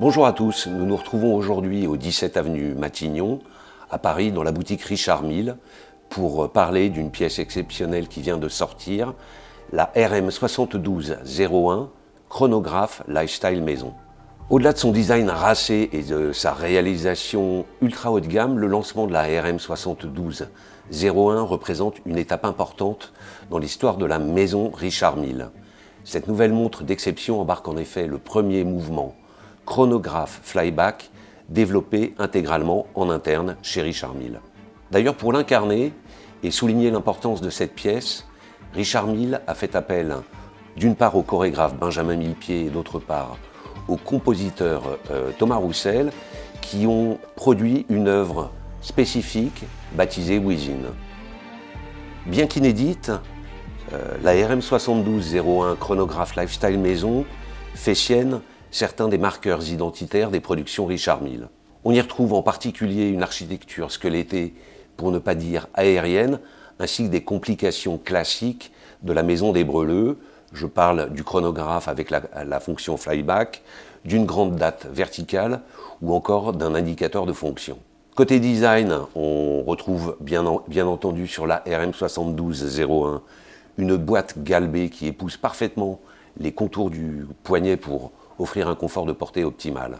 Bonjour à tous, nous nous retrouvons aujourd'hui au 17 avenue Matignon, à Paris, dans la boutique Richard Mille, pour parler d'une pièce exceptionnelle qui vient de sortir, la RM 7201 Chronographe Lifestyle Maison. Au-delà de son design racé et de sa réalisation ultra haut de gamme, le lancement de la RM 7201 représente une étape importante dans l'histoire de la maison Richard Mille. Cette nouvelle montre d'exception embarque en effet le premier mouvement chronographe flyback développé intégralement en interne chez Richard Mille. D'ailleurs, pour l'incarner et souligner l'importance de cette pièce, Richard Mille a fait appel d'une part au chorégraphe Benjamin Millepied et d'autre part au compositeur Thomas Roussel qui ont produit une œuvre spécifique baptisée Within. Bien qu'inédite, la RM 7201 Chronographe Lifestyle Maison fait sienne certains des marqueurs identitaires des productions Richard Mille. On y retrouve en particulier une architecture squelettée, pour ne pas dire aérienne, ainsi que des complications classiques de la maison des Breleux. Je parle du chronographe avec la fonction flyback, d'une grande date verticale ou encore d'un indicateur de fonction. Côté design, on retrouve bien entendu sur la RM 7201 une boîte galbée qui épouse parfaitement les contours du poignet pour offrir un confort de portée optimal.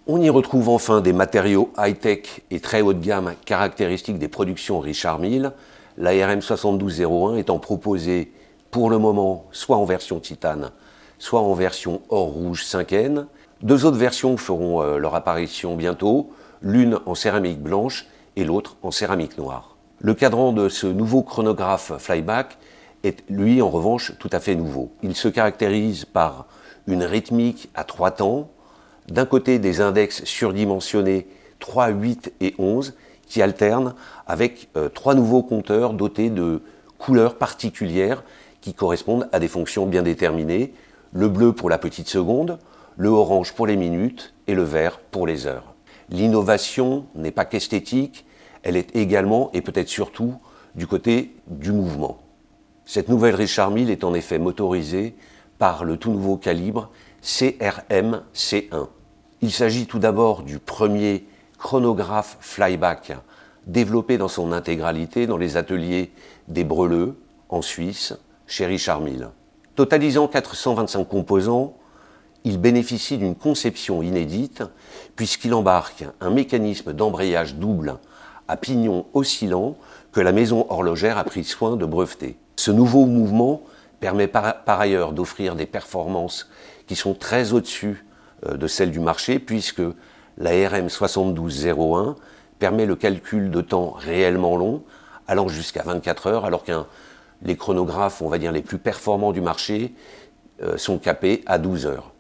On y retrouve enfin des matériaux high-tech et très haut de gamme caractéristiques des productions Richard Mille, la RM 7201 étant proposée pour le moment soit en version titane, soit en version or rouge 5N. Deux autres versions feront leur apparition bientôt, l'une en céramique blanche et l'autre en céramique noire. Le cadran de ce nouveau chronographe flyback est lui en revanche tout à fait nouveau. Il se caractérise par une rythmique à 3 temps, d'un côté des index surdimensionnés 3, 8 et 11 qui alternent avec 3 nouveaux compteurs dotés de couleurs particulières qui correspondent à des fonctions bien déterminées, le bleu pour la petite seconde, le orange pour les minutes et le vert pour les heures. L'innovation n'est pas qu'esthétique, elle est également et peut-être surtout du côté du mouvement. Cette nouvelle Richard Mille est en effet motorisée par le tout nouveau calibre CRM C1. Il s'agit tout d'abord du premier chronographe flyback développé dans son intégralité dans les ateliers des Breleux, en Suisse, chez Richard Mille. Totalisant 425 composants, il bénéficie d'une conception inédite puisqu'il embarque un mécanisme d'embrayage double à pignon oscillant que la maison horlogère a pris soin de breveter. Ce nouveau mouvement permet par ailleurs d'offrir des performances qui sont très au-dessus de celles du marché puisque la RM 7201 permet le calcul de temps réellement long allant jusqu'à 24 heures alors que les chronographes, on va dire les plus performants du marché, sont capés à 12 heures.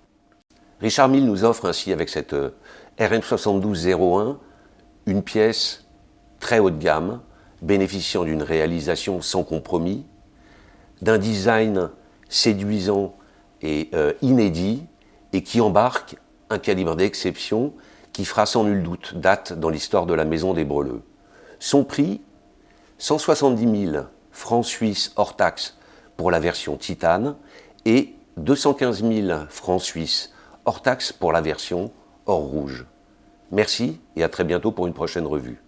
Richard Mille nous offre ainsi avec cette RM 7201 une pièce très haut de gamme, bénéficiant d'une réalisation sans compromis, d'un design séduisant et inédit et qui embarque un calibre d'exception qui fera sans nul doute date dans l'histoire de la maison des Breleux. Son prix, 170 000 francs suisses hors taxe pour la version titane et 215 000 francs suisses hors taxe pour la version or rouge. Merci et à très bientôt pour une prochaine revue.